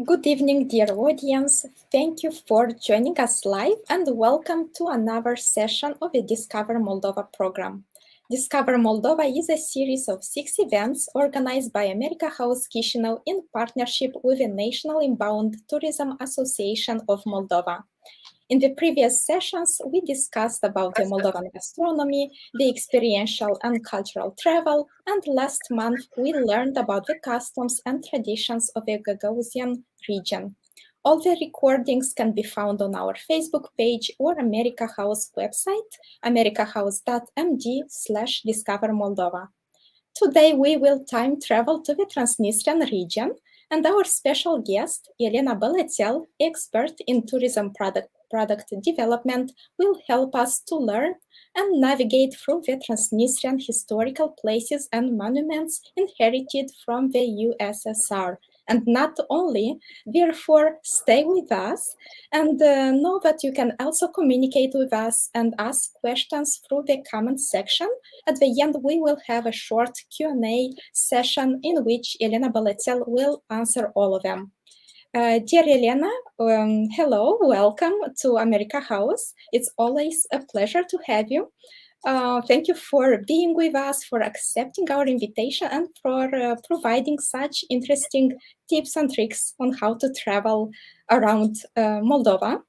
Good evening, dear audience. Thank you for joining us live and welcome to another session of the Discover Moldova program. Discover Moldova is a series of 6 events organized by America House Chișinău in partnership with the National Inbound Tourism Association of Moldova. In the previous sessions, we discussed about the Moldovan gastronomy, the experiential and cultural travel, and last month we learned about the customs and traditions of the Gagauzian region. All the recordings can be found on our Facebook page or America House website, americahouse.md/Discover Moldova. Today we will time travel to the Transnistrian region, and our special guest, Elena Bălățel, expert in tourism product development, will help us to learn and navigate through the Transnistrian historical places and monuments inherited from the USSR. And not only, therefore, stay with us and know that you can also communicate with us and ask questions through the comment section. At the end, we will have a short Q&A session in which Elena Bălățel will answer all of them. Dear Elena, hello, welcome to America House. It's always a pleasure to have you. Thank you for being with us, for accepting our invitation, and for providing such interesting tips and tricks on how to travel around Moldova.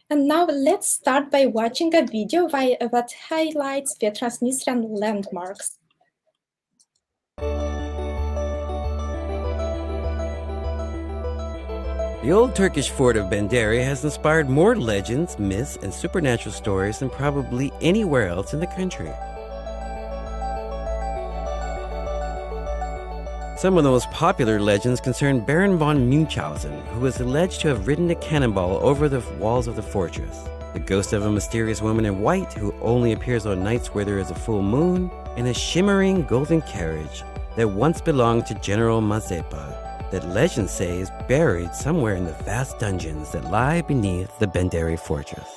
And now let's start by watching a video that highlights the Transnistrian landmarks. The old Turkish fort of Benderi has inspired more legends, myths, and supernatural stories than probably anywhere else in the country. Some of the most popular legends concern Baron von Munchausen, who was alleged to have ridden a cannonball over the walls of the fortress, the ghost of a mysterious woman in white who only appears on nights where there is a full moon, and a shimmering golden carriage that once belonged to General Mazepa, that legends say is buried somewhere in the vast dungeons that lie beneath the Benderi fortress.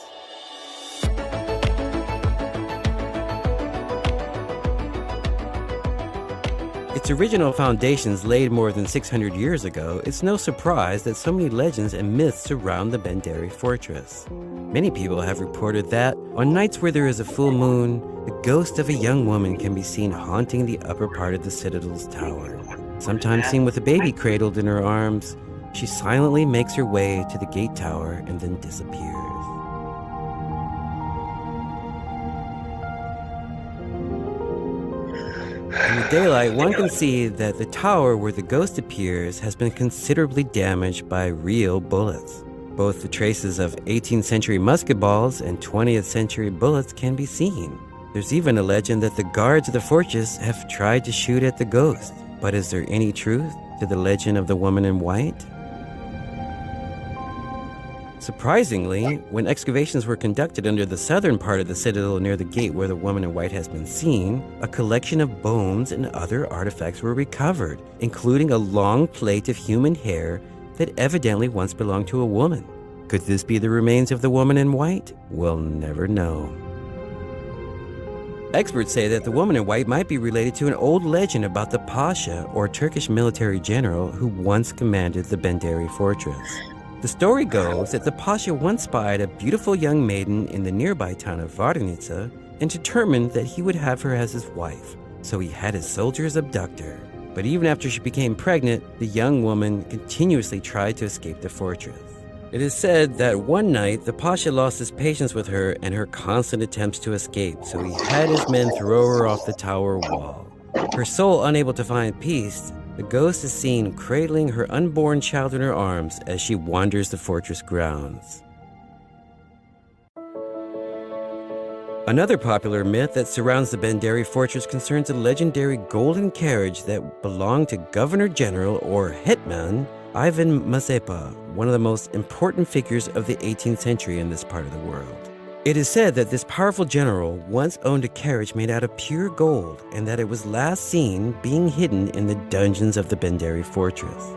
Its original foundations laid more than 600 years ago, it's no surprise that so many legends and myths surround the Benderi fortress. Many people have reported that, on nights where there is a full moon, the ghost of a young woman can be seen haunting the upper part of the citadel's tower. Sometimes seen with a baby cradled in her arms, she silently makes her way to the gate tower and then disappears. In the daylight, one can see that the tower where the ghost appears has been considerably damaged by real bullets. Both the traces of 18th century musket balls and 20th century bullets can be seen. There's even a legend that the guards of the fortress have tried to shoot at the ghost. But is there any truth to the legend of the woman in white? Surprisingly, when excavations were conducted under the southern part of the citadel near the gate where the woman in white has been seen, a collection of bones and other artifacts were recovered, including a long plait of human hair that evidently once belonged to a woman. Could this be the remains of the woman in white? We'll never know. Experts say that the woman in white might be related to an old legend about the Pasha, or Turkish military general, who once commanded the Benderi fortress. The story goes that the Pasha once spied a beautiful young maiden in the nearby town of Varnica and determined that he would have her as his wife, so he had his soldiers abduct her. But even after she became pregnant, the young woman continuously tried to escape the fortress. It is said that one night the Pasha lost his patience with her and her constant attempts to escape, so he had his men throw her off the tower wall. Her soul unable to find peace, the ghost is seen cradling her unborn child in her arms as she wanders the fortress grounds. Another popular myth that surrounds the Benderi fortress concerns a legendary golden carriage that belonged to Governor General, or Hetman, Ivan Mazepa, one of the most important figures of the 18th century in this part of the world. It is said that this powerful general once owned a carriage made out of pure gold and that it was last seen being hidden in the dungeons of the Benderi fortress.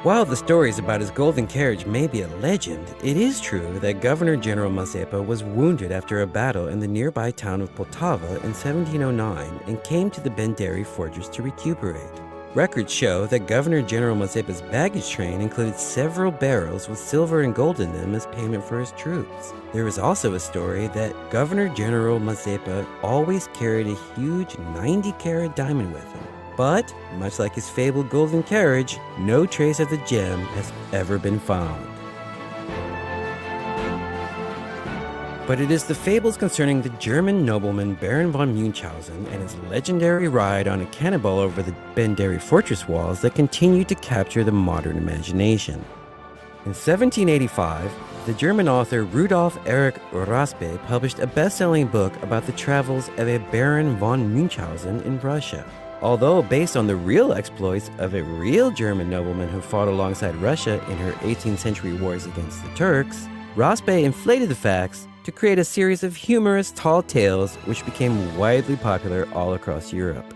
While the stories about his golden carriage may be a legend, it is true that Governor General Mazepa was wounded after a battle in the nearby town of Poltava in 1709 and came to the Benderi fortress to recuperate. Records show that Governor General Mazepa's baggage train included several barrels with silver and gold in them as payment for his troops. There is also a story that Governor General Mazepa always carried a huge 90-carat diamond with him. But, much like his fabled golden carriage, no trace of the gem has ever been found. But it is the fables concerning the German nobleman Baron von Munchausen and his legendary ride on a cannonball over the Benderi fortress walls that continue to capture the modern imagination. In 1785, the German author Rudolf Erich Raspe published a best-selling book about the travels of a Baron von Munchausen in Russia. Although based on the real exploits of a real German nobleman who fought alongside Russia in her 18th century wars against the Turks, Raspe inflated the facts to create a series of humorous tall tales which became widely popular all across Europe.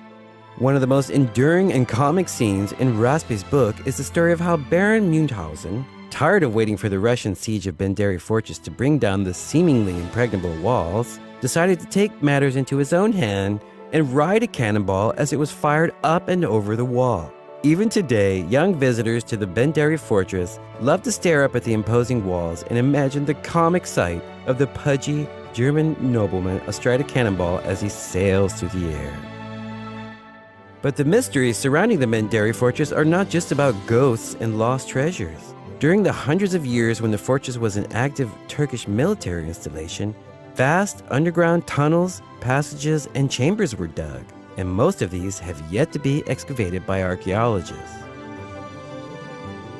One of the most enduring and comic scenes in Raspe's book is the story of how Baron Munchausen, tired of waiting for the Russian siege of Benderi fortress to bring down the seemingly impregnable walls, decided to take matters into his own hand and ride a cannonball as it was fired up and over the wall. Even today, young visitors to the Benderi fortress love to stare up at the imposing walls and imagine the comic sight of the pudgy German nobleman astride a cannonball as he sails through the air. But the mysteries surrounding the Benderi fortress are not just about ghosts and lost treasures. During the hundreds of years when the fortress was an active Turkish military installation, vast underground tunnels, passages, and chambers were dug, and most of these have yet to be excavated by archaeologists.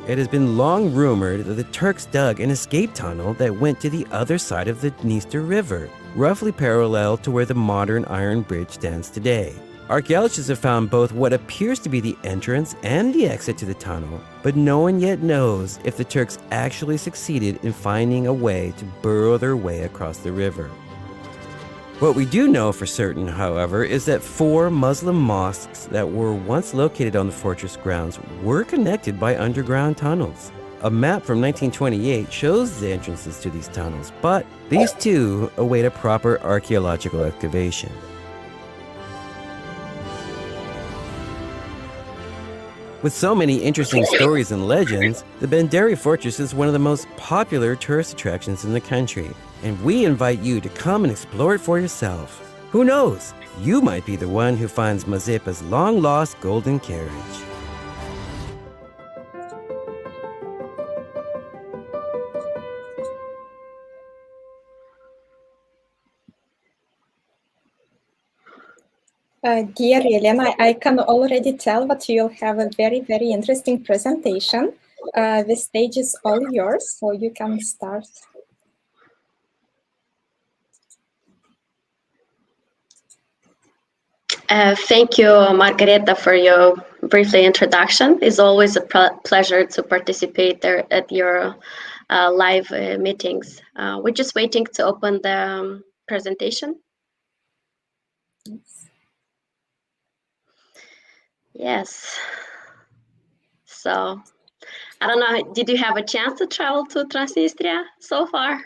It has been long rumored that the Turks dug an escape tunnel that went to the other side of the Dniester River, roughly parallel to where the modern iron bridge stands today. Archaeologists have found both what appears to be the entrance and the exit to the tunnel, but no one yet knows if the Turks actually succeeded in finding a way to burrow their way across the river. What we do know for certain, however, is that 4 Muslim mosques that were once located on the fortress grounds were connected by underground tunnels. A map from 1928 shows the entrances to these tunnels, but these too await a proper archaeological excavation. With so many interesting stories and legends, the Benderi Fortress is one of the most popular tourist attractions in the country, and we invite you to come and explore it for yourself. Who knows? You might be the one who finds Mazepa's long-lost golden carriage. Dear Elena, I can already tell that you'll have a very, very interesting presentation. The stage is all yours, so you can start. Thank you, Margareta, for your briefly introduction. It's always a pleasure to participate there at your live meetings. We're just waiting to open the presentation. Yes. So, I don't know, did you have a chance to travel to Transnistria so far?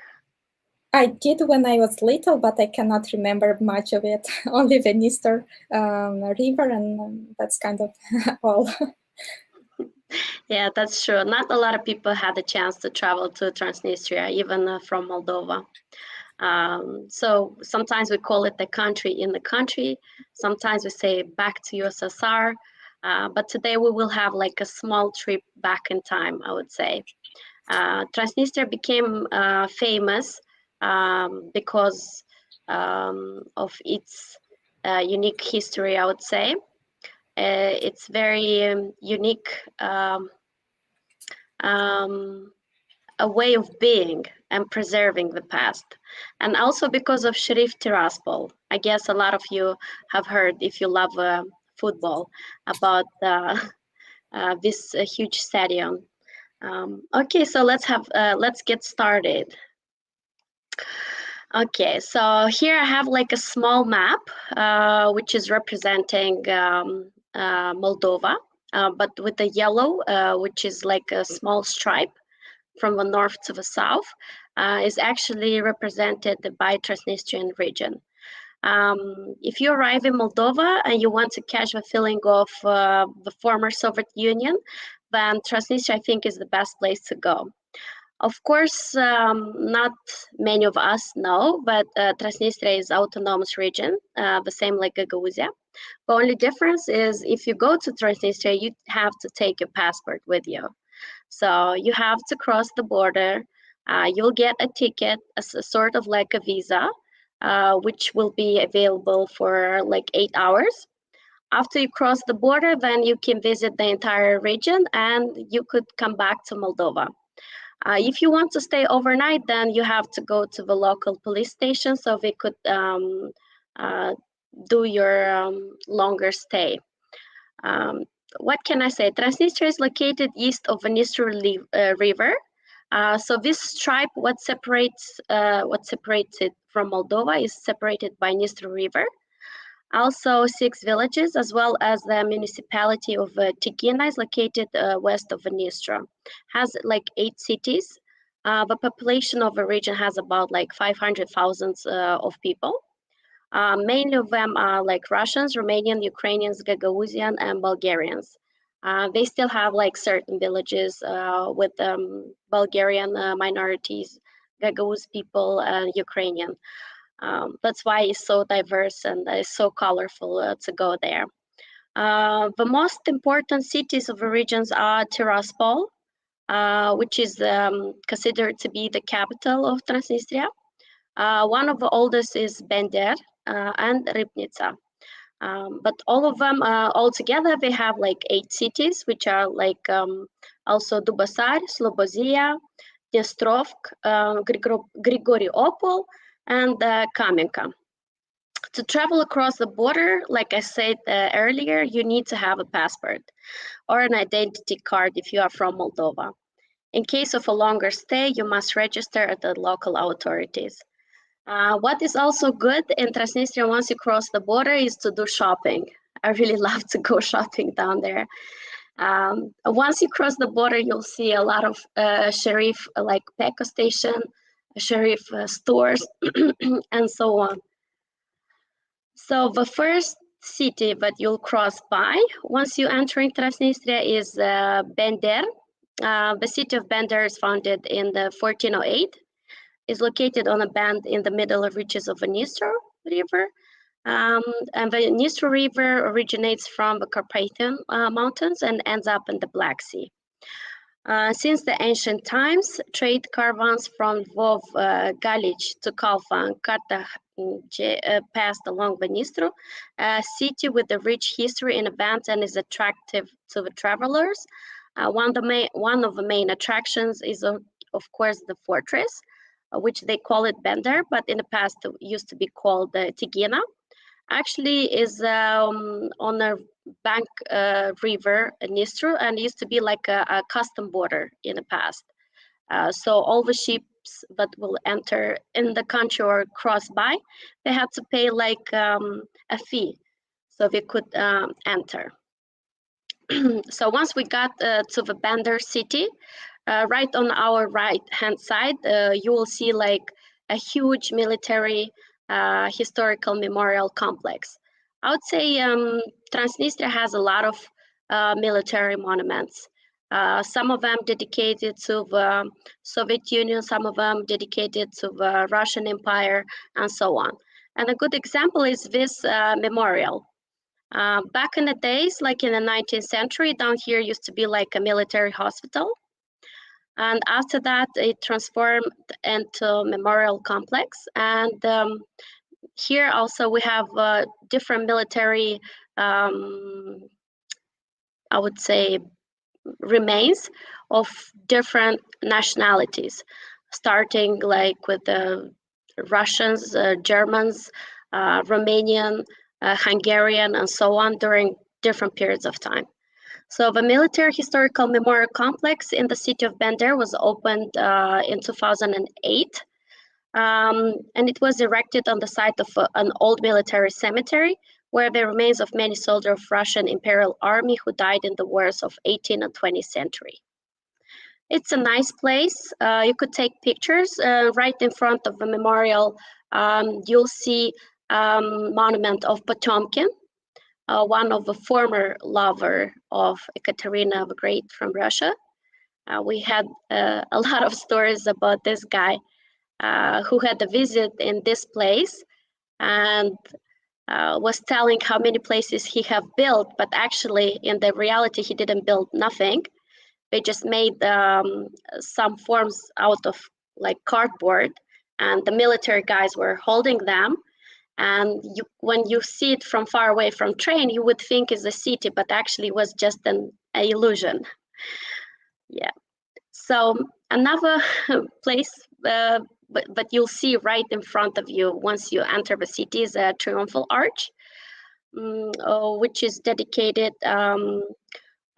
I did when I was little, but I cannot remember much of it. Only the Dniester River, and that's kind of all. Yeah, that's true. Not a lot of people had the chance to travel to Transnistria, even from Moldova. So sometimes we call it the country in the country. Sometimes we say back to USSR. But today we will have like a small trip back in time, I would say. Transnistria became famous because of its unique history, I would say. It's very unique, a way of being and preserving the past. And also because of Sheriff Tiraspol. I guess a lot of you have heard, if you love football, about this huge stadium. Okay, so let's get started. Okay, so here I have like a small map, which is representing Moldova. but with the yellow, which is like a small stripe from the north to the south, is actually represented by Transnistrian region. If you arrive in Moldova and you want to catch the feeling of the former Soviet Union, then Transnistria, I think, is the best place to go. Of course, not many of us know, but Transnistria is autonomous region, the same like Gagauzia. The only difference is if you go to Transnistria, you have to take your passport with you. So you have to cross the border. You'll get a ticket, a sort of like a visa, which will be available for like 8 hours. After you cross the border, then you can visit the entire region and you could come back to Moldova. If you want to stay overnight, then you have to go to the local police station so they could do your longer stay. What can I say? Transnistria is located east of the Dniester River. So this stripe, what separates it from Moldova, is separated by Dniester River. Also, 6 villages, as well as the municipality of Tighina, is located west of Dniester. Has like 8 cities. The population of the region has about like 500,000 of people. Many of them are like Russians, Romanian, Ukrainians, Gagauzian, and Bulgarians. They still have like certain villages with Bulgarian minorities, Gagauz people, and Ukrainian. That's why it's so diverse and it's so colorful to go there. The most important cities of the regions are Tiraspol, which is considered to be the capital of Transnistria. One of the oldest is Bender and Ribnica. But all of them, altogether, they have like 8 cities, which are like also Dubasar, Slobozia, Dnestrovsk, Grigoriopol, and Kamenka. To travel across the border, like I said earlier, you need to have a passport or an identity card if you are from Moldova. In case of a longer stay, you must register at the local authorities. What is also good in Transnistria once you cross the border is to do shopping. I really love to go shopping down there. Once you cross the border, you'll see a lot of sheriff like Peko station, sheriff stores, and so on. So the first city that you'll cross by once you enter in Transnistria is Bender. The city of Bender is founded in the 1408. Is located on a bend in the middle of reaches of the Dniester River. And the Dniester River originates from the Carpathian Mountains and ends up in the Black Sea. Since the ancient times, trade caravans from Lvov, Galich to Kalfa and Carthage passed along the Dniester, a city with a rich history in events and is attractive to the travelers. One of the main attractions is, of course, the fortress, which they call it Bender, but in the past it used to be called Tighina. Actually is on a bank river, Dniester, and used to be like a custom border in the past. So all the ships that will enter in the country or cross by, they had to pay like a fee so they could enter. So once we got to the Bender city, right on our right-hand side, you will see like a huge military historical memorial complex. I would say Transnistria has a lot of military monuments. Some of them dedicated to the Soviet Union, some of them dedicated to the Russian Empire, and so on. And a good example is this memorial. Back in the days, like in the 19th century, down here used to be like a military hospital. And after that, it transformed into a memorial complex. And here also we have different military, I would say, remains of different nationalities, starting like with the Russians, Germans, Romanian, Hungarian, and so on during different periods of time. So the Military Historical Memorial Complex in the city of Bender was opened in 2008. And it was erected on the site of an old military cemetery, were the remains of many soldiers of Russian Imperial Army who died in the wars of 18th and 20th century. It's a nice place. You could take pictures. Right in front of the memorial, you'll see monument of Potemkin, one of the former lover of Ekaterina the Great from Russia. We had a lot of stories about this guy who had a visit in this place and was telling how many places he have built, but actually in the reality he didn't build nothing. They just made some forms out of like cardboard, and the military guys were holding them. And when you see it from far away from train, you would think it's a city, but actually it was just an illusion. Yeah. So another place, but you'll see right in front of you once you enter the city is a Triumphal Arch, which is dedicated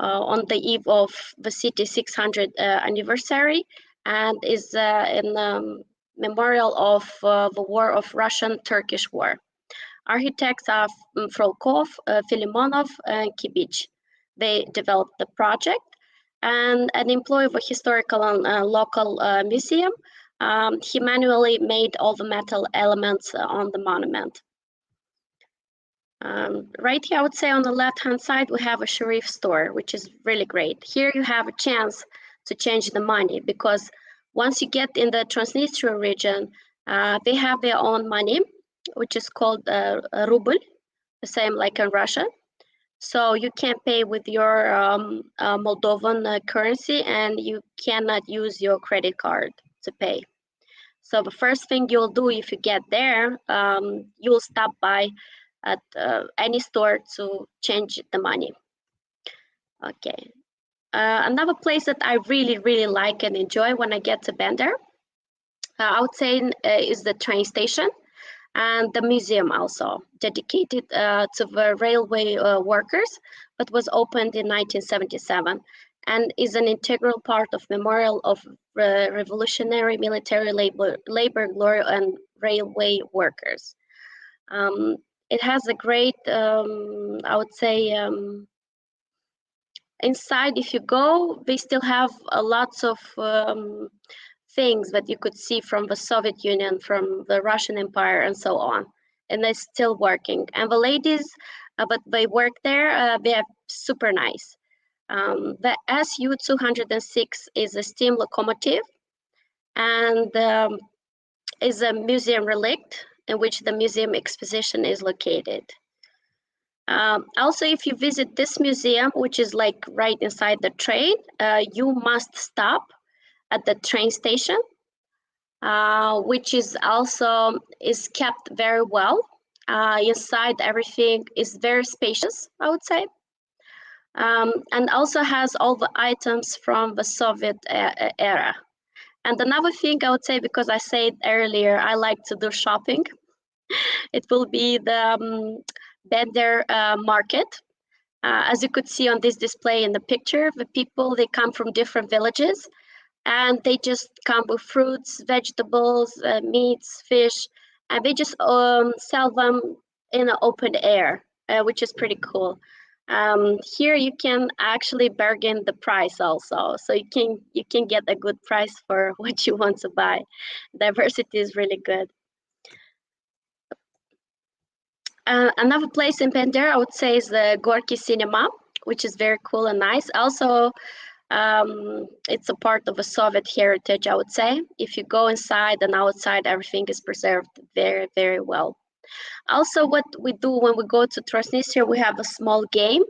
on the eve of the city's 600th anniversary, and is in memorial of the war of Russian-Turkish War. Architects are Frolkov, Filimonov, and Kibich. They developed the project, and an employee of a historical and local museum, he manually made all the metal elements on the monument. Right here, I would say on the left-hand side, we have a Sharif store, which is really great. Here you have a chance to change the money, because once you get in the Transnistria region, they have their own money, which is called ruble, the same like in Russia. So you can't pay with your Moldovan currency, and you cannot use your credit card to pay. So the first thing you'll do if you get there, you'll stop by at any store to change the money. Okay. Another place that I really, really like and enjoy when I get to Bender, I would say is the train station and the museum, also dedicated to the railway workers, but was opened in 1977 and is an integral part of memorial of revolutionary military labor glory and railway workers. It has a great, I would say, inside, if you go, they still have lots of things that you could see from the Soviet Union, from the Russian Empire, and so on. And they're still working. And the ladies, but they work there, they are super nice. The SU-206 is a steam locomotive and is a museum relict in which the museum exposition is located. Also, if you visit this museum, which is like right inside the train, you must stop at the train station, which is also is kept very well. Inside, everything is very spacious, I would say, and also has all the items from the Soviet era. And another thing I would say, because I said earlier, I like to do shopping, it will be the Bender market. As you could see on this display in the picture, the people, they come from different villages, and they just come with fruits, vegetables, meats, fish, and they just sell them in the open air, which is pretty cool. Here you can actually bargain the price also, so you can get a good price for what you want to buy. Diversity is really good. Another place in Bender, I would say, is the Gorky Cinema, which is very cool and nice. Also, it's a part of a Soviet heritage, I would say. If you go inside and outside, everything is preserved very, very well. Also, what we do when we go to Transnistria, we have a small game,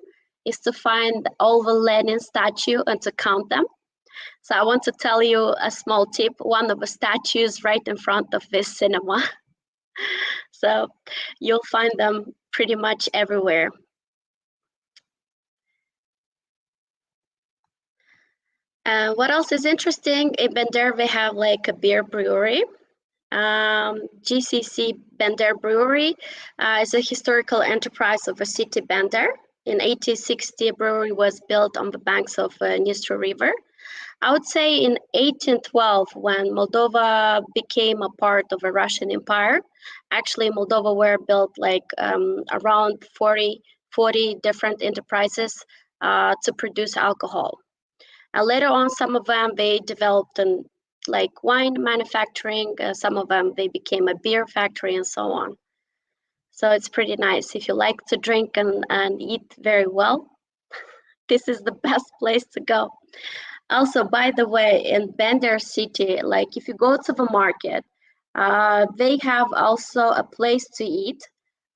is to find all the Lenin statue and to count them. So I want to tell you a small tip. One of the statues right in front of this cinema. So you'll find them pretty much everywhere. What else is interesting? In Bender, we have like a beer brewery. GCC Bender Brewery is a historical enterprise of the city Bender. In 1860, a brewery was built on the banks of Dniester River. I would say in 1812, when Moldova became a part of a Russian empire, actually Moldova were built like around 40 different enterprises to produce alcohol. And later on, some of them, they developed like wine manufacturing. Some of them, they became a beer factory and so on. So it's pretty nice. If you like to drink and eat very well, this is the best place to go. Also, by the way, in Bandar city, like if you go to the market, they have also a place to eat.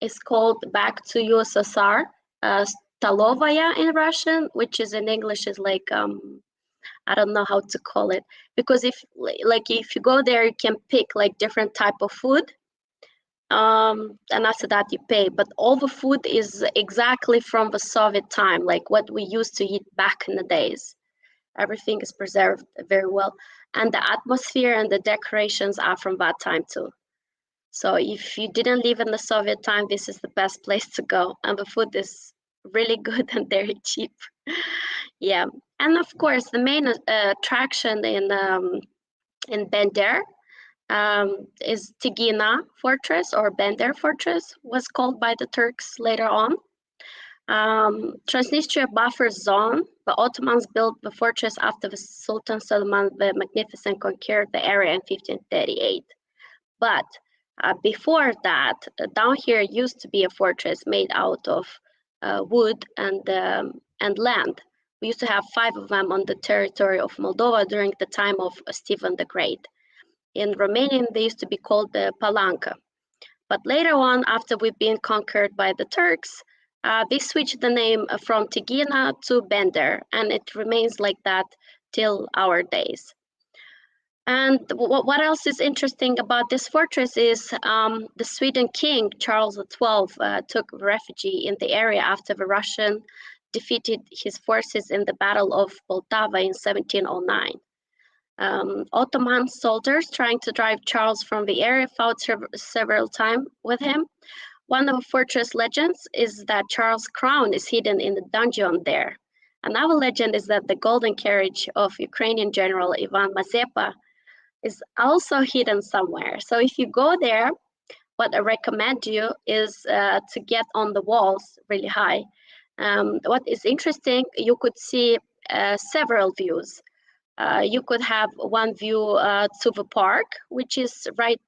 It's called back to USSR, Stalovaya in Russian, which is in English is like I don't know how to call it, because if you go there, you can pick like different type of food, and after that you pay. But all the food is exactly from the Soviet time, like what we used to eat back in the days. Everything is preserved very well, and the atmosphere and the decorations are from that time too. So if you didn't live in the Soviet time, this is the best place to go, and the food is really good and very cheap. Yeah, and of course the main attraction in Bender is Tigina Fortress, or Bender Fortress was called by the Turks later on. Transnistria buffer zone. The Ottomans built the fortress after the Sultan Suleiman the Magnificent conquered the area in 1538. But before that, down here used to be a fortress made out of wood and land. We used to have 5 of them on the territory of Moldova during the time of Stephen the Great. In Romanian, they used to be called the Palanca. But later on, after we've been conquered by the Turks, they switched the name from Tigina to Bender, and it remains like that till our days. And what else is interesting about this fortress is the Sweden king, Charles XII, took refuge in the area after the Russian defeated his forces in the Battle of Poltava in 1709. Ottoman soldiers trying to drive Charles from the area fought several times with him. One of the fortress legends is that Charles' crown is hidden in the dungeon there. Another legend is that the golden carriage of Ukrainian general Ivan Mazepa is also hidden somewhere. So if you go there, what I recommend you is to get on the walls really high. What is interesting, you could see several views. You could have one view to the park, which is right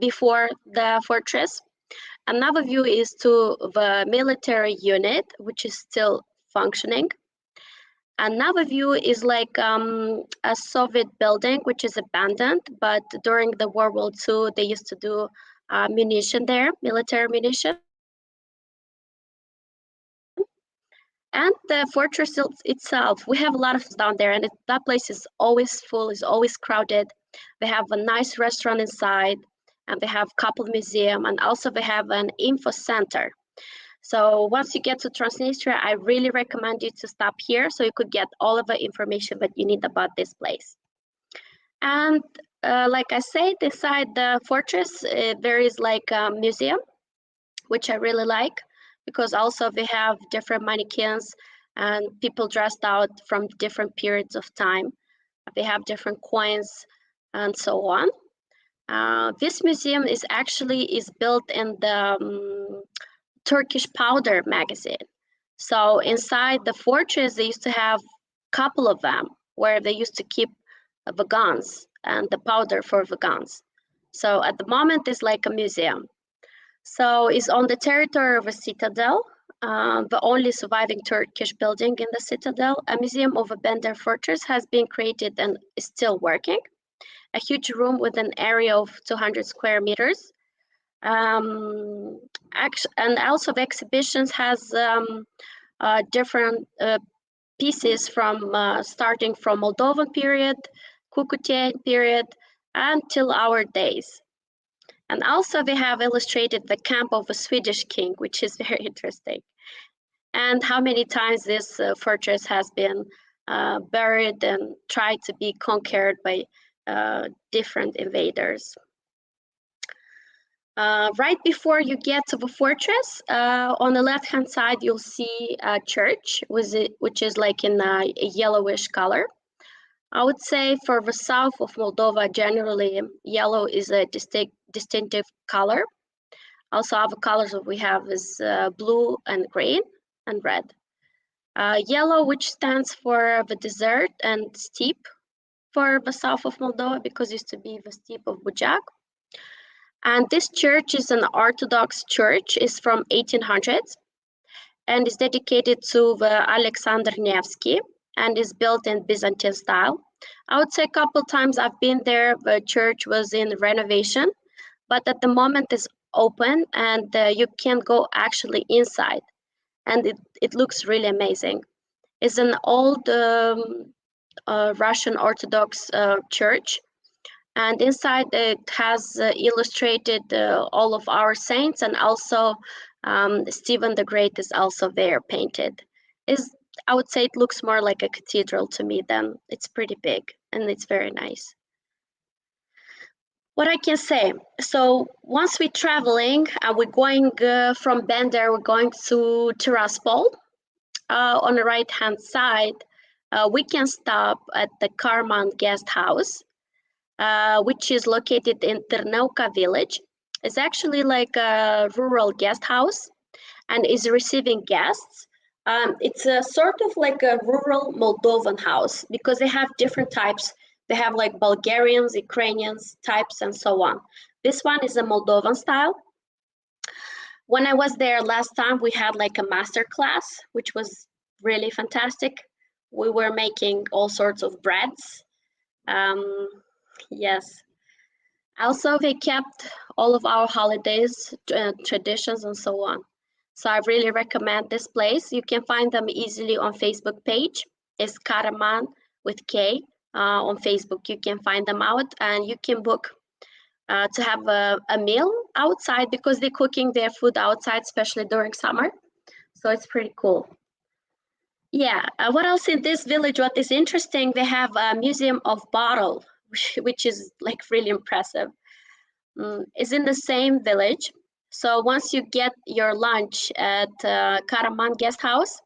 before the fortress. Another view is to the military unit, which is still functioning. Another view is like a Soviet building, which is abandoned, but during the World War II, they used to do munition there, military munition. And the fortress itself, we have a lot of down there, and that place is always full, is always crowded. They have a nice restaurant inside, and they have a couple of museums, and also they have an info center. So once you get to Transnistria, I really recommend you to stop here so you could get all of the information that you need about this place. And like I said, inside the fortress, there is like a museum, which I really like, because also they have different mannequins and people dressed out from different periods of time. They have different coins and so on. This museum is built in the Turkish Powder magazine. So inside the fortress, they used to have a couple of them where they used to keep the guns and the powder for the guns. So at the moment, it's like a museum. So it's on the territory of a citadel, the only surviving Turkish building in the citadel. A museum of a Bender fortress has been created and is still working. A huge room with an area of 200 square meters. And also the exhibitions has different pieces from starting from Moldovan period, Cucutian period, until our days. And also they have illustrated the camp of a Swedish king, which is very interesting. And how many times this fortress has been buried and tried to be conquered by different invaders. Right before you get to the fortress, on the left-hand side, you'll see a church, which is like in a yellowish color. I would say for the south of Moldova, generally yellow is a distinctive color. Also, other colors that we have is blue and green and red. Yellow, which stands for the desert and steppe for the south of Moldova, because it used to be the steppe of Bujak. And this church is an Orthodox church, is from 1800s, and is dedicated to the Alexander Nevsky, and is built in Byzantine style. I would say a couple times I've been there, the church was in renovation, but at the moment it's open, and you can go actually inside, and it looks really amazing. It's an old Russian Orthodox church, and inside it has illustrated all of our saints, and also Stephen the Great is also there painted. I would say it looks more like a cathedral to me. Then it's pretty big and it's very nice. What I can say, so once we're traveling and we're going from Bender, we're going to Tiraspol. On the right hand side, we can stop at the Karman guest house, which is located in Terneuca village. It's actually like a rural guest house and is receiving guests. It's a sort of like a rural Moldovan house because they have different types. They have like Bulgarians, Ukrainians types, and so on. This one is a Moldovan style. When I was there last time, we had like a master class, which was really fantastic. We were making all sorts of breads. Yes. Also, they kept all of our holidays, traditions, and so on. So I really recommend this place. You can find them easily on Facebook page. It's Karaman with K on Facebook. You can find them out, and you can book to have a meal outside because they're cooking their food outside, especially during summer. So it's pretty cool. Yeah, what else in this village? What is interesting, they have a museum of bottle, which is like really impressive. It's in the same village. So once you get your lunch at Karaman guest house,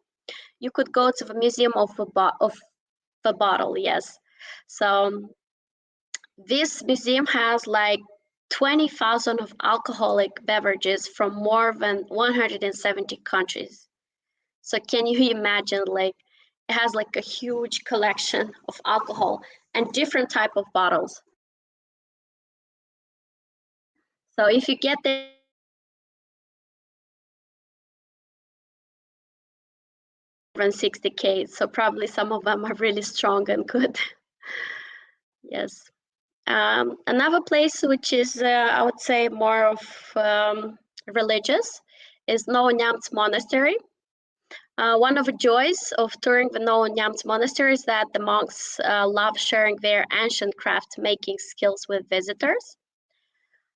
you could go to the museum of the bottle, yes. So this museum has like 20,000 of alcoholic beverages from more than 170 countries. So can you imagine, like, it has like a huge collection of alcohol and different type of bottles. So if you get there, around 60K, so probably some of them are really strong and good. Yes. Another place which is, I would say, more of religious is Novo Neamț Monastery. One of the joys of touring the Novo Neamț Monastery is that the monks love sharing their ancient craft making skills with visitors.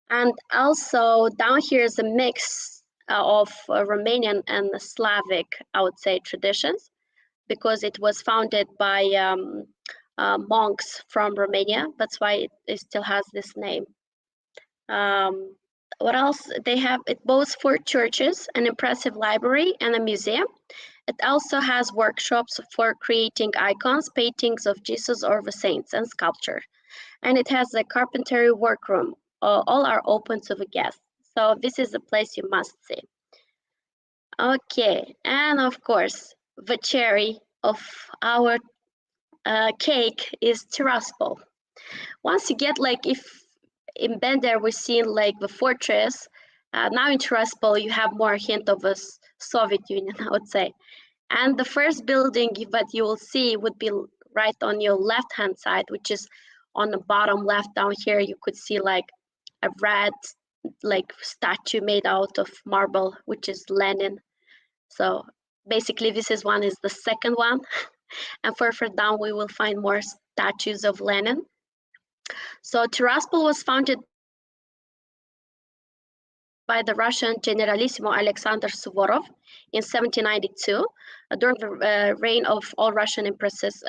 And also down here is a mix of Romanian and Slavic, I would say, traditions, because it was founded by monks from Romania. That's why it still has this name. What else? They have, it boasts 4 churches, an impressive library, and a museum. It also has workshops for creating icons, paintings of Jesus or the saints, and sculpture. And it has a carpentry workroom. All are open to the guests. So this is a place you must see. Okay, and of course, the cherry of our cake is Tiraspol. Once you get, like, if in Bender we're seeing like the fortress, now in Tiraspol you have more hint of a Soviet Union, I would say. And the first building that you will see would be right on your left hand side, which is on the bottom left down here. You could see like a red like statue made out of marble, which is Lenin. So basically this is the second one. And further down we will find more statues of Lenin. So Tiraspol was founded by the Russian Generalissimo Alexander Suvorov in 1792 during the reign of all Russian empresses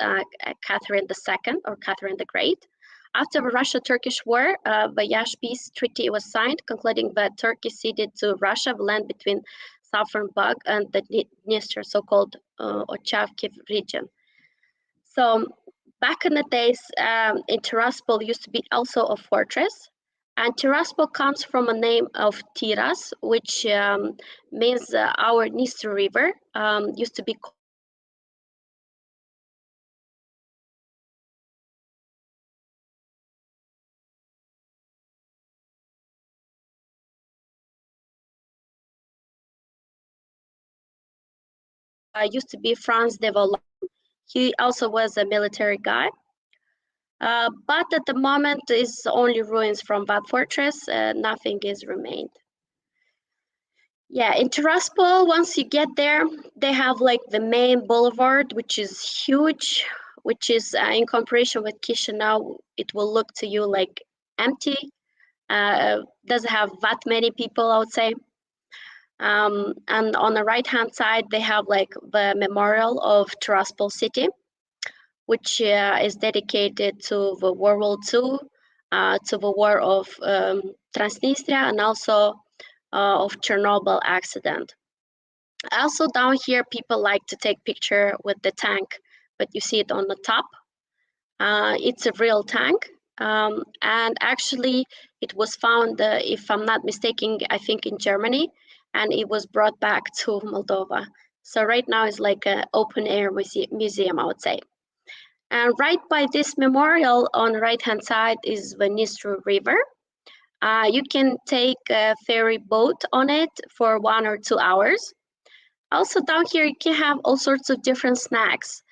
Catherine II or Catherine the Great. After the Russia-Turkish War, the Yash Peace Treaty was signed, concluding that Turkey ceded to Russia the land between Southern Bug and the Dniester, so-called Ochavkiv region. So back in the days, in Tiraspol used to be also a fortress. And Tiraspol comes from a name of Tiras, which means our Dniester River used to be Franz de Volant. He also was a military guy. But at the moment is only ruins from that fortress. Nothing is remained. Yeah, in Tiraspol, once you get there, they have like the main boulevard, which is huge, which is in comparison with Chisinau, it will look to you like empty. Doesn't have that many people, I would say. And on the right-hand side, they have like the memorial of Tiraspol city, which is dedicated to the World War II, to the war of Transnistria, and also of Chernobyl accident. Also down here, people like to take picture with the tank, but you see it on the top. It's a real tank. And actually, it was found, if I'm not mistaken, I think in Germany, and it was brought back to Moldova. So right now it's like an open air museum, I would say. And right by this memorial on the right-hand side is the Dniester River. You can take a ferry boat on it for 1 or 2 hours. Also down here, you can have all sorts of different snacks,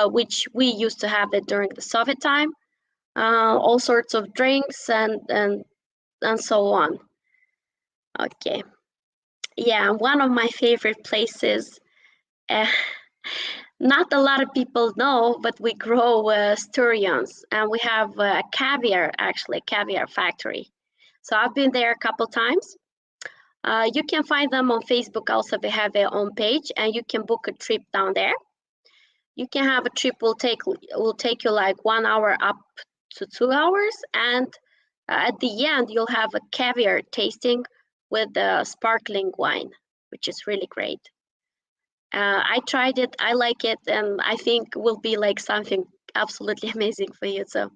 which we used to have it during the Soviet time. All sorts of drinks and so on. Okay. Yeah, one of my favorite places. Not a lot of people know, but we grow sturgeons, and we have a caviar, actually, caviar factory. So I've been there a couple times. You can find them on Facebook also. They have their own page, and you can book a trip down there. You can have a trip will take you like 1 hour up to 2 hours, and at the end you'll have a caviar tasting with the sparkling wine, which is really great. I tried it, I like it, and I think will be like something absolutely amazing for you. So,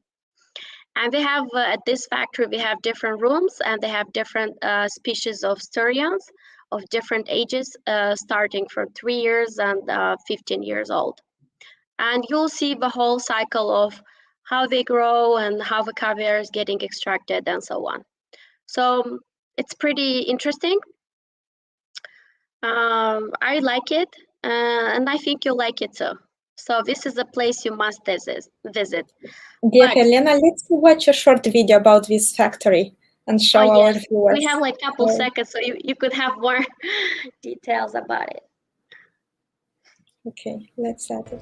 and we have at this factory we have different rooms, and they have different species of sturgeons of different ages, starting from 3 years and 15 years old. And you'll see the whole cycle of how they grow and how the caviar is getting extracted and so on. So it's pretty interesting. I like it, and I think you'll like it too. So this is a place you must visit. Dear Helena, let's watch a short video about this factory and show our viewers. We have like a couple seconds, so you could have more details about it. Okay, let's add it.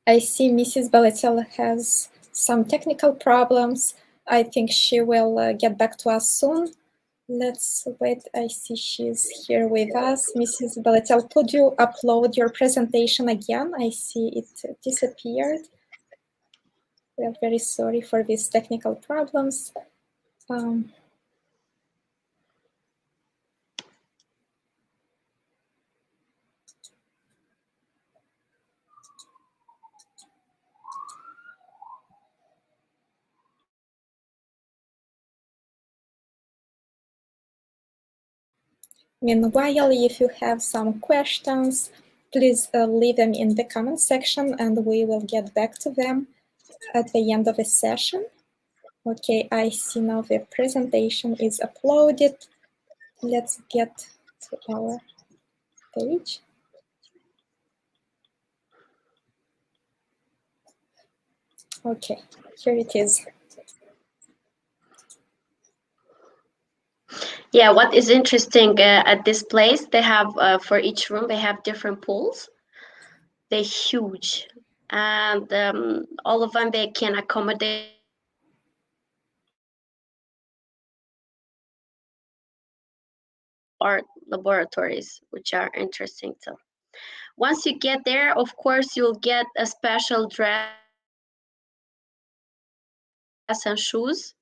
I see Mrs. Baletel has some technical problems. I think she will get back to us soon. Let's wait. I see she's here with us. Mrs. Baletel, could you upload your presentation again? I see it disappeared. We are very sorry for these technical problems. Meanwhile, if you have some questions, please leave them in the comment section and we will get back to them at the end of the session. Okay, I see now the presentation is uploaded. Let's get to our page. Okay, here it is. Yeah, what is interesting at this place, they have, for each room, they have different pools. They're huge. And all of them, they can accommodate art laboratories, which are interesting too. Once you get there, of course, you'll get a special dress and shoes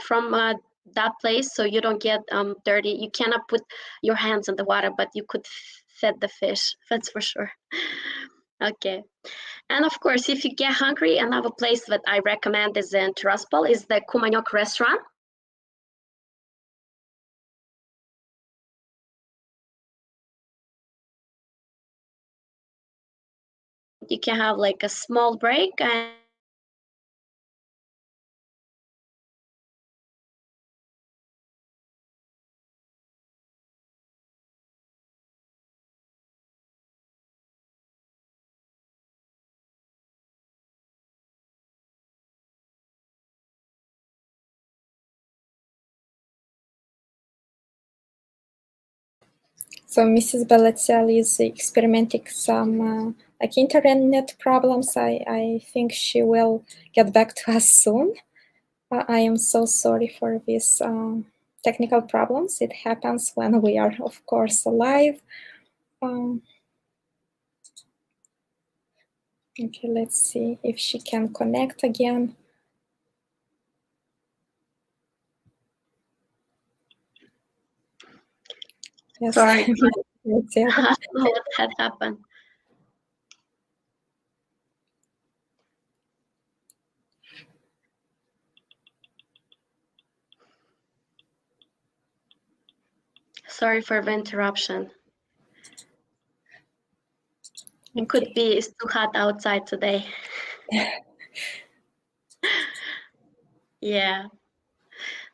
from that place, so you don't get dirty. You cannot put your hands in the water, but you could feed the fish, that's for sure. Okay. And of course, if you get hungry, another place that I recommend is in Tiraspol is the Kumanyok restaurant. You can have like a small break and So Mrs. Balatsial is experimenting some like internet problems. I think she will get back to us soon. I am so sorry for these technical problems. It happens when we are, of course, live. Okay, let's see if she can connect again. Yes. sorry, I don't know what had happened. Sorry for the interruption. It could be it's too hot outside today. Yeah.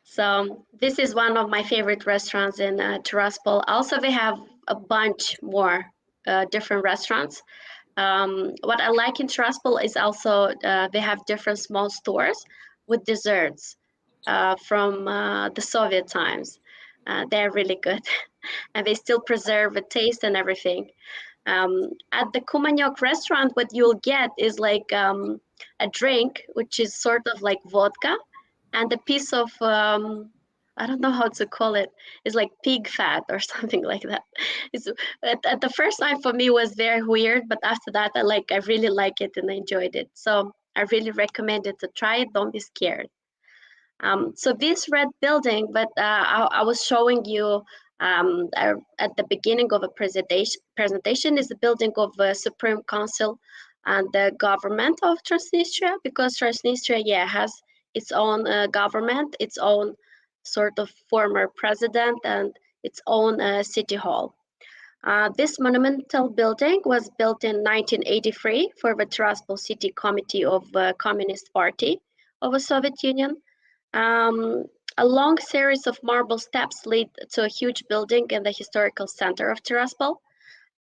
So this is one of my favorite restaurants in Tiraspol. Also, they have a bunch more different restaurants. What I like in Tiraspol is also they have different small stores with desserts from the Soviet times. They're really good, and they still preserve the taste and everything. At the Kumanyok restaurant, what you'll get is like a drink, which is sort of like vodka, and a piece of I don't know how to call it. It's like pig fat or something like that. It's at the first time for me was very weird, but after that I really like it and I enjoyed it. So I really recommend it to try it. Don't be scared. So this red building, but I was showing you at the beginning of a presentation is the building of the Supreme Council and the government of Transnistria, because Transnistria, yeah, has its own government, its own sort of former president, and its own city hall. This monumental building was built in 1983 for the Tiraspol City Committee of the Communist Party of the Soviet Union. A long series of marble steps lead to a huge building in the historical center of Tiraspol.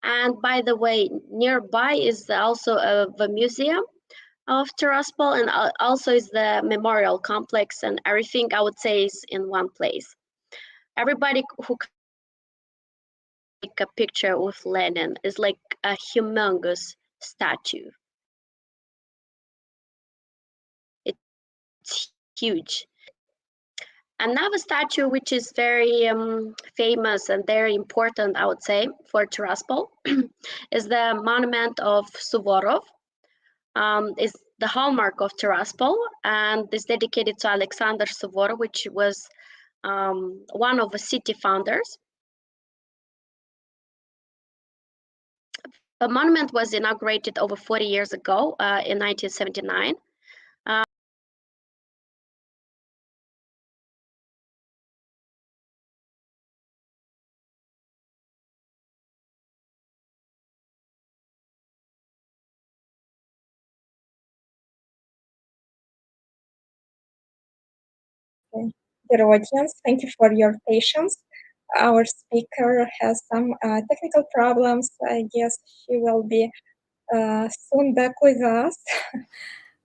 And by the way, nearby is also the museum of Tiraspol, and also is the memorial complex, and everything I would say is in one place. Everybody who can take a picture with Lenin is like a humongous statue. It's huge. Another statue which is very famous and very important, I would say, for Tiraspol is the monument of Suvorov. Is the hallmark of Tiraspol and is dedicated to Alexander Suvorov, which was one of the city founders. The monument was inaugurated over 40 years ago in 1979. Okay. Dear audience, thank you for your patience. Our speaker has some technical problems. I guess she will be soon back with us.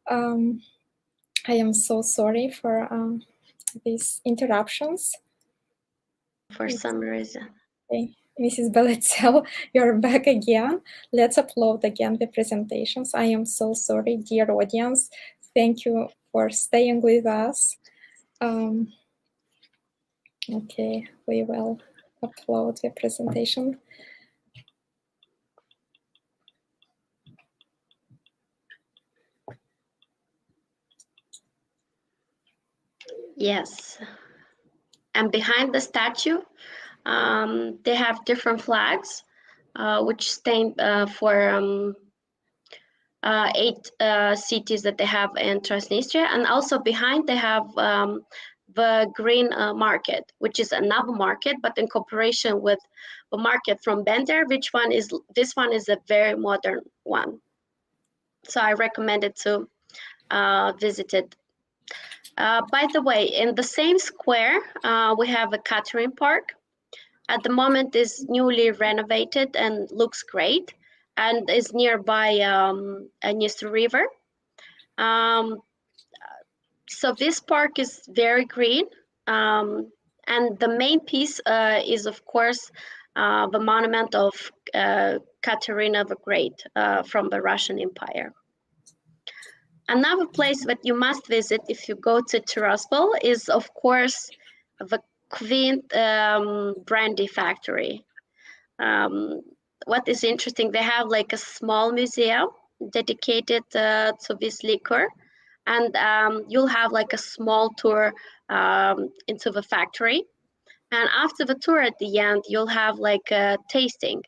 I am so sorry for these interruptions. For some reason. Okay. Mrs. Beletel, you're back again. Let's upload again the presentations. I am so sorry, dear audience. Thank you for staying with us. Okay, we will upload the presentation. Yes. And behind the statue, they have different flags, which stand for 8 cities that they have in Transnistria. And also behind they have the green market, which is another market, but in cooperation with the market from Bender, this one is a very modern one. So I recommend it to visit it. By the way, in the same square, we have a Catherine Park. At the moment is newly renovated and looks great, and is nearby a Dniester River. So this park is very green, and the main piece is, of course, the monument of Katerina the Great from the Russian Empire. Another place that you must visit if you go to Tiraspol is, of course, the Quint brandy factory. What is interesting, they have like a small museum dedicated to this liquor, and you'll have like a small tour into the factory. And after the tour at the end, you'll have like a tasting.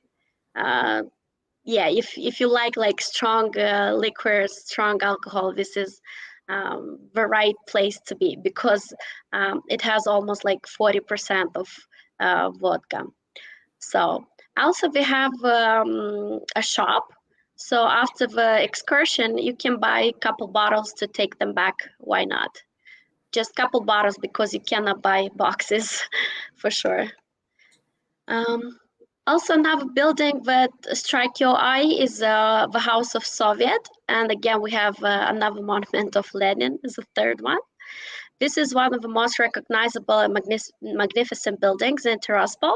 Yeah, if you like strong liquor, strong alcohol, this is the right place to be, because it has almost like 40% of vodka. So also we have a shop. So after the excursion, you can buy a couple bottles to take them back. Why not? Just couple bottles, because you cannot buy boxes for sure. Also, another building that strike your eye is the House of Soviet. And again, we have another monument of Lenin is the third one. This is one of the most recognizable and magnificent buildings in Tiraspol.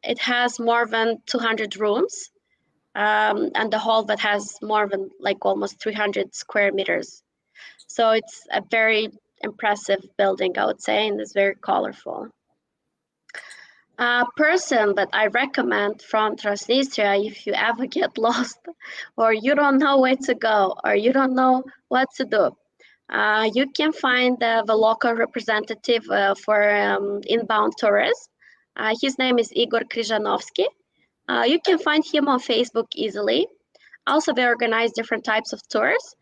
It has more than 200 rooms, and the hall that has more than like almost 300 square meters. So it's a very impressive building, I would say, and it's very colorful. A person that I recommend from Transnistria, if you ever get lost or you don't know where to go or you don't know what to do, you can find the local representative for inbound tourists. His name is Igor Kryzhanovsky. You can find him on Facebook easily. Also, they organize different types of tours.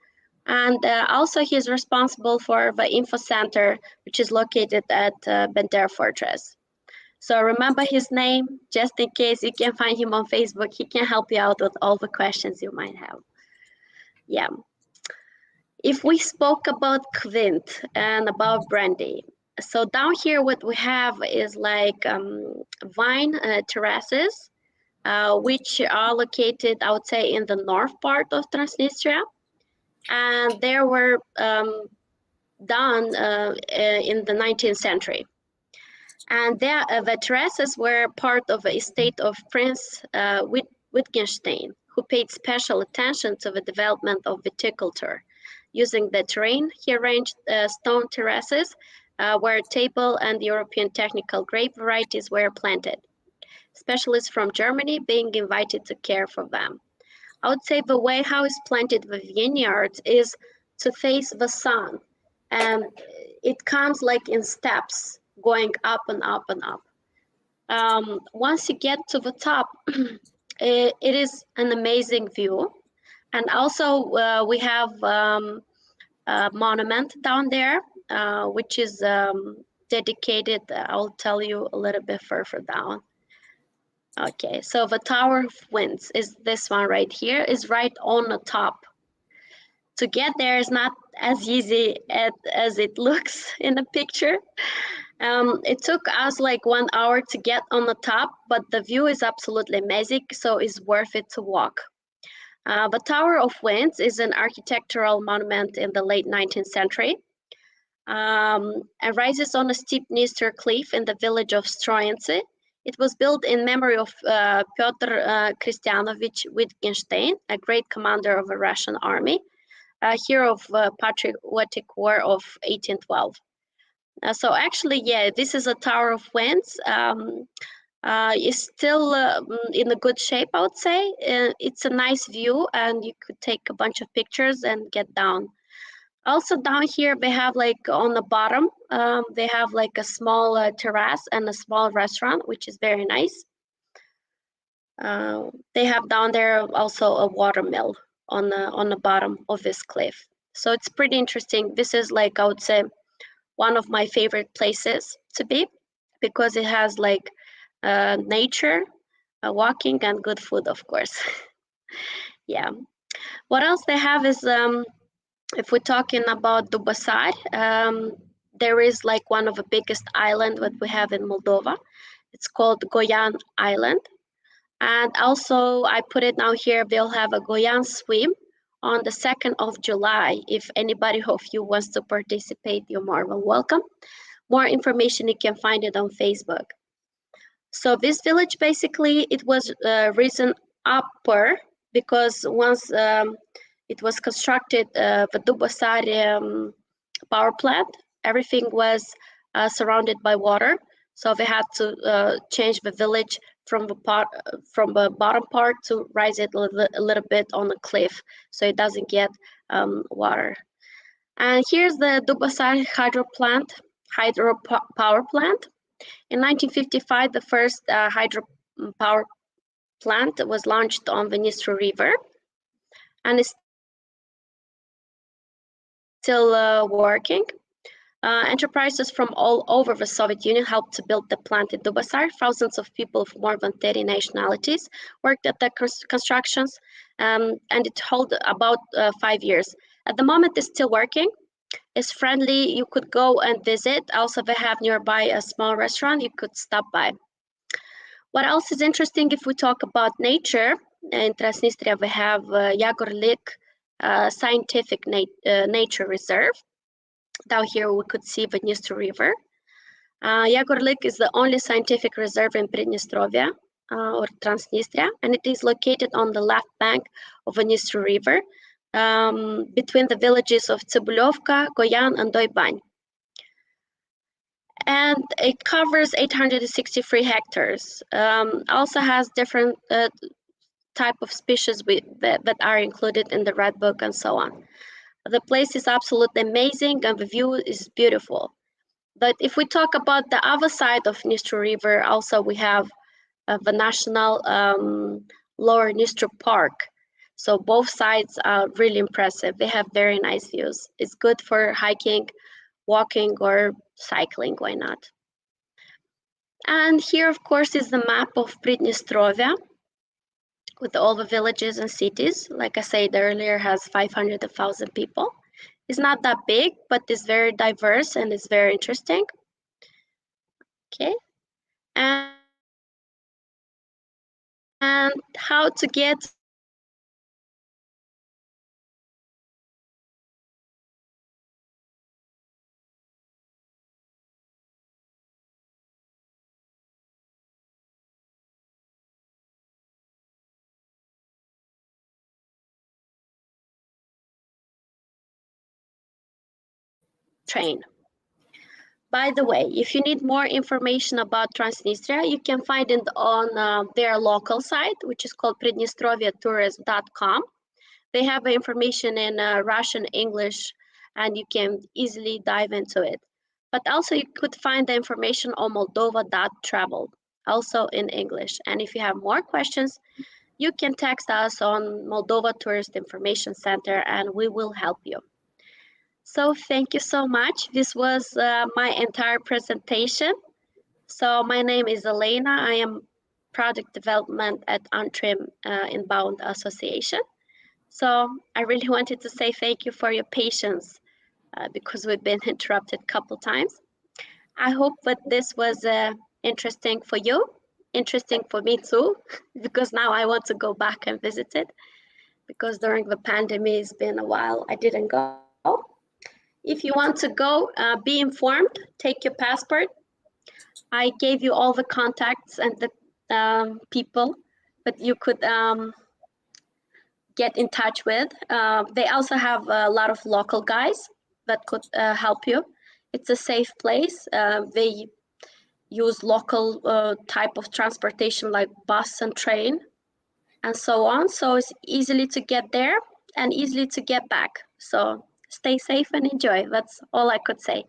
And also he's responsible for the info center, which is located at Bender Fortress. So remember his name, just in case you can find him on Facebook. He can help you out with all the questions you might have. Yeah. If we spoke about Quint and about brandy, so down here what we have is like vine terraces, which are located, I would say, in the north part of Transnistria. And they were done in the 19th century. And the terraces were part of the estate of Prince Wittgenstein, who paid special attention to the development of viticulture. Using the terrain, he arranged stone terraces where table and European technical grape varieties were planted. Specialists from Germany being invited to care for them. I would say the way how it's planted the vineyards is to face the sun, and it comes like in steps, going up and up and up. Once you get to the top, it is an amazing view. And also we have a monument down there, which is dedicated, I'll tell you a little bit further down. Okay, so the Tower of Winds is this one right here, is right on the top. To get there is not as easy as it looks in the picture. It took us like 1 hour to get on the top, but the view is absolutely amazing, so it's worth it to walk. The Tower of Winds is an architectural monument in the late 19th century and rises on a steep Dniester cliff in the village of Stroyinci. It was built in memory of Pyotr Christianovich Wittgenstein, a great commander of a Russian army, a hero of Patriotic War of 1812. So actually, yeah, this is a Tower of Winds. It's still in a good shape, I would say. It's a nice view, and you could take a bunch of pictures and get down. Also down here, they have like on the bottom, they have like a small terrace and a small restaurant, which is very nice. They have down there also a water mill on the bottom of this cliff. So it's pretty interesting. This is like, I would say, one of my favorite places to be because it has like nature, walking, and good food, of course. Yeah. What else they have is, if we're talking about Dubasar, there is like one of the biggest islands that we have in Moldova. It's called Goyan Island. And also I put it down here, they'll have a Goyan swim on the 2nd of July. If anybody of you wants to participate, you're more than welcome. More information, you can find it on Facebook. So this village, basically, it was risen upper because once it was constructed, the Dubasar power plant, everything was surrounded by water. So they had to change the village from the bottom part to rise it a little bit on the cliff so it doesn't get water. And here's the Dubasar hydropower plant. In 1955, the first hydropower plant was launched on the Dniester River, and it's still working. Enterprises from all over the Soviet Union helped to build the plant in Dubasar. Thousands of people of more than 30 nationalities worked at the constructions, and it held about 5 years. At the moment, it's still working. It's friendly. You could go and visit. Also, they have nearby a small restaurant you could stop by. What else is interesting if we talk about nature? In Transnistria, we have Jagorlik Scientific Nature Reserve. Down here, we could see the Dniester River. Jagorlik is the only scientific reserve in Pridnestrovia or Transnistria, and it is located on the left bank of the Dniester River between the villages of Tsibulovka, Goyan, and Doiban. And it covers 863 hectares. Also has different type of species that are included in the Red Book and so on. The place is absolutely amazing and the view is beautiful. But if we talk about the other side of Dniester River, also we have the National Lower Dniester Park. So both sides are really impressive. They have very nice views. It's good for hiking, walking, or cycling, why not? And here, of course, is the map of Pridnestrovia with all the villages and cities. Like I said earlier, has 500,000 people. It's not that big, but it's very diverse and it's very interesting. Okay. And how to get train. By the way, if you need more information about Transnistria, you can find it on their local site, which is called pridnestroviatourism.com. They have information in Russian, English, and you can easily dive into it. But also you could find the information on moldova.travel, also in English. And if you have more questions, you can text us on Moldova Tourist Information Center and we will help you. So thank you so much. This was my entire presentation. So my name is Elena. I am product development at Antrim Inbound Association. So I really wanted to say thank you for your patience because we've been interrupted a couple times. I hope that this was interesting for you, interesting for me too, because now I want to go back and visit it, because during the pandemic, it's been a while I didn't go. If you want to go, be informed, take your passport. I gave you all the contacts and the people that you could get in touch with. They also have a lot of local guys that could help you. It's a safe place. They use local type of transportation like bus and train and so on. So it's easily to get there and easily to get back. So stay safe and enjoy. That's all I could say.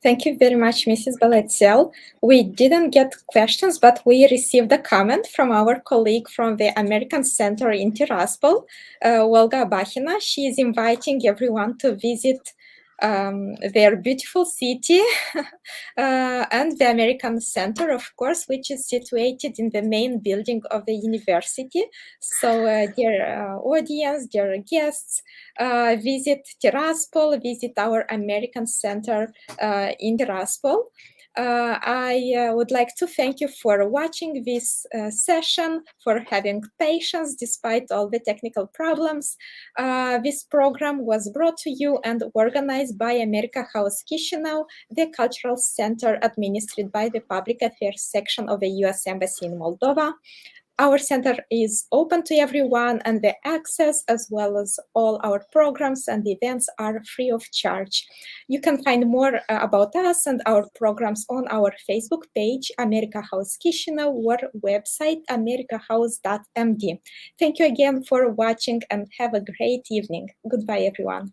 Thank you very much, Mrs. Beletel. We didn't get questions, but we received a comment from our colleague from the American Center in Tiraspol, Olga Bakhina. She is inviting everyone to visit their beautiful city and the American Center, of course, which is situated in the main building of the university. So, dear audience, dear guests, visit Tiraspol, visit our American Center in Tiraspol. I would like to thank you for watching this session, for having patience despite all the technical problems. This program was brought to you and organized by America House Chisinau, the cultural center administered by the Public Affairs section of the U.S. Embassy in Moldova. Our center is open to everyone, and the access as well as all our programs and events are free of charge. You can find more about us and our programs on our Facebook page, America House Chisinau, or website, americahouse.md. Thank you again for watching and have a great evening. Goodbye, everyone.